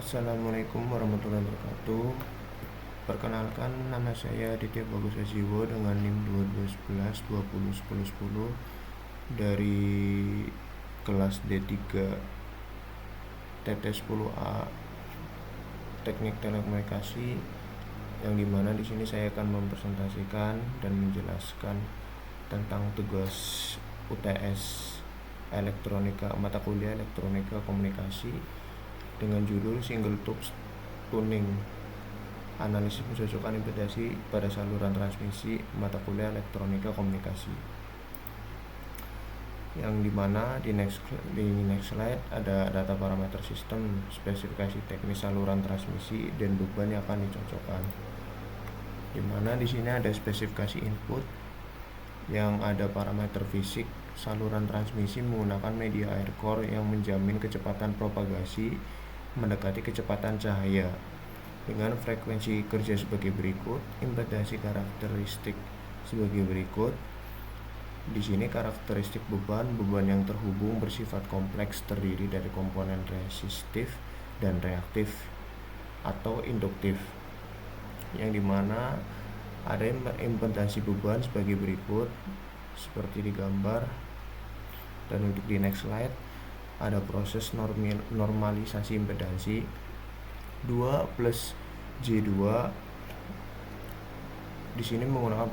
Assalamualaikum warahmatullahi wabarakatuh. Perkenalkan, nama saya Aditya Bagus Ajiwo dengan NIM 2211 20 10 10 dari kelas D3 TT10A Teknik Telekomunikasi, yang dimana di sini saya akan mempresentasikan dan menjelaskan tentang tugas UTS Elektronika, mata kuliah Elektronika Komunikasi dengan judul Single Tube Tuning, analisis pencocokan impedasi pada saluran transmisi mata kuliah Elektronika Komunikasi. Yang dimana di next slide ada data parameter sistem, spesifikasi teknis saluran transmisi, dan beban yang akan dicocokkan. Dimana di sini ada spesifikasi input yang ada parameter fisik saluran transmisi menggunakan media air core yang menjamin kecepatan propagasi mendekati kecepatan cahaya dengan frekuensi kerja sebagai berikut, impedasi karakteristik sebagai berikut. Di sini karakteristik beban yang terhubung bersifat kompleks, terdiri dari komponen resistif dan reaktif atau induktif, yang dimana ada impedasi beban sebagai berikut seperti digambar. Dan untuk di next slide ada proses normalisasi impedansi 2 plus J2. Di sini menggunakan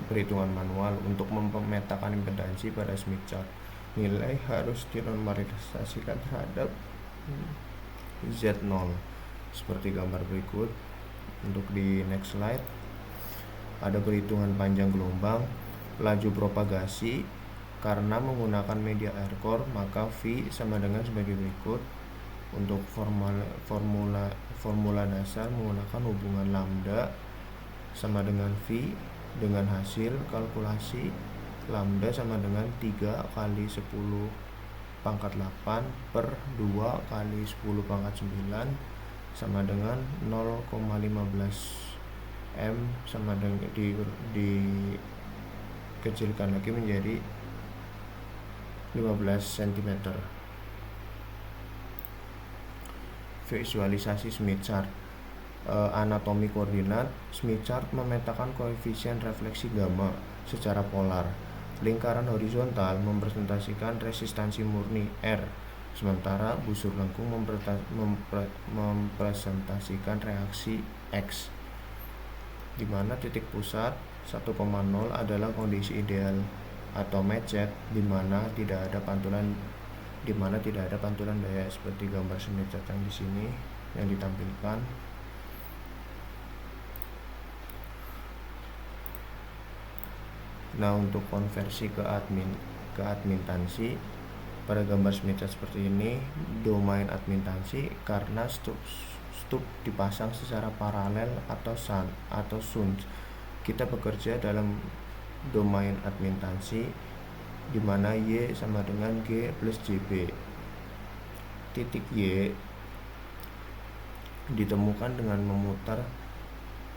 perhitungan manual untuk memetakan impedansi pada Smith chart. Nilai harus dinormalisasikan terhadap Z0 seperti gambar berikut. Untuk di next slide ada perhitungan panjang gelombang laju propagasi. Karena menggunakan media air core, maka V sama dengan sebagai berikut. Untuk formula dasar menggunakan hubungan lambda sama dengan V, dengan hasil kalkulasi lambda sama dengan 3 kali 10 pangkat 8 per 2 kali 10 pangkat 9 sama dengan 0,15 M sama dengan dikecilkan lagi menjadi 15 cm. Visualisasi Smith chart. Anatomi koordinat. Smith chart memetakan koefisien refleksi gamma secara polar. Lingkaran horizontal mempresentasikan resistansi murni R, sementara busur lengkung mempresentasikan reaksi X, di mana titik pusat 1,0 adalah kondisi ideal atau macet, di mana tidak ada pantulan daya seperti gambar Smith chart yang di sini yang ditampilkan. Nah, untuk konversi ke admintansi pada gambar Smith chart seperti ini, domain admintansi karena stup dipasang secara paralel atau shunt. Kita bekerja dalam domain admintansi di mana Y sama dengan G plus JB. Titik Y ditemukan dengan memutar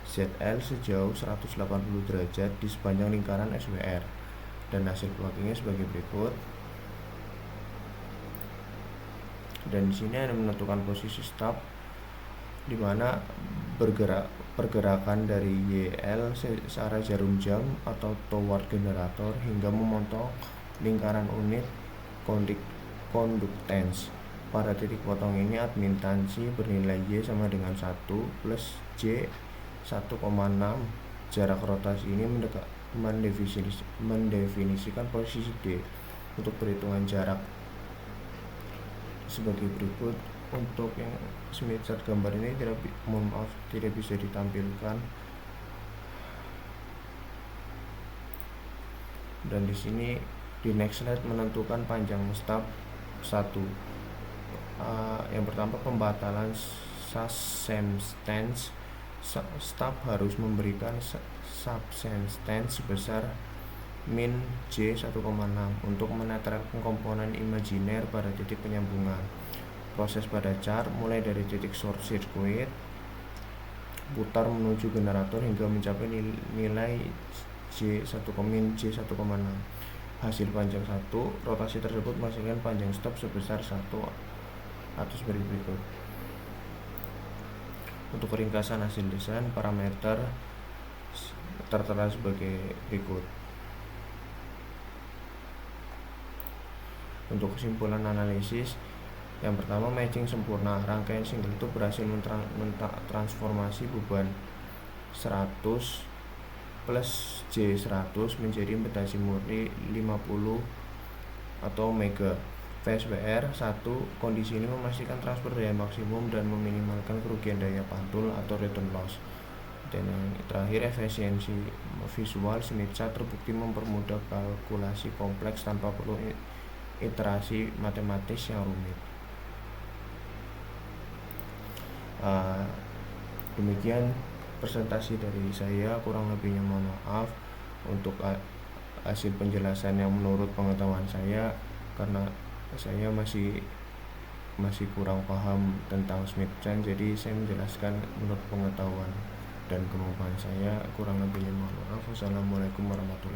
ZL sejauh 180 derajat di sepanjang lingkaran SWR, dan hasil plottingnya sebagai berikut. Dan di sini ada menentukan posisi stop, di mana pergerakan dari YL searah jarum jam atau toward generator hingga memotong lingkaran unit conductance. Pada titik potong ini admintansi bernilai Y sama dengan 1 plus J 1,6. Jarak rotasi ini mendefinisikan posisi D. Untuk perhitungan jarak sebagai berikut. Untuk yang Smith chart gambar ini tidak bisa ditampilkan. Dan di sini di next slide menentukan panjang stub 1. Yang pertama, pembatalan substance. Stub harus memberikan substance sebesar min J 1,6 untuk menetralkan komponen imajiner pada titik penyambungan. Proses pada chart mulai dari titik short circuit, putar menuju generator hingga mencapai nilai J 1,6. Hasil panjang 1, rotasi tersebut menghasilkan panjang stop sebesar 1 atau sebagai berikut. Untuk ringkasan hasil desain, parameter tertera sebagai berikut. Untuk kesimpulan analisis, yang pertama, matching sempurna. Rangkaian single tube berhasil mentransformasi beban 100 plus J100 menjadi impedasi murni 50 atau omega. VSWR 1. Kondisi ini memastikan transfer daya maksimum dan meminimalkan kerugian daya pantul atau return loss. Dan yang terakhir, efisiensi visual. Smith chart terbukti mempermudah kalkulasi kompleks tanpa perlu iterasi matematis yang rumit. Demikian presentasi dari saya, kurang lebihnya mohon maaf. Untuk hasil penjelasan yang menurut pengetahuan saya, karena saya masih kurang paham tentang Smith chart, jadi saya menjelaskan menurut pengetahuan dan kemampuan saya. Kurang lebihnya mohon maaf. Wassalamualaikum warahmatullahi wabarakatuh.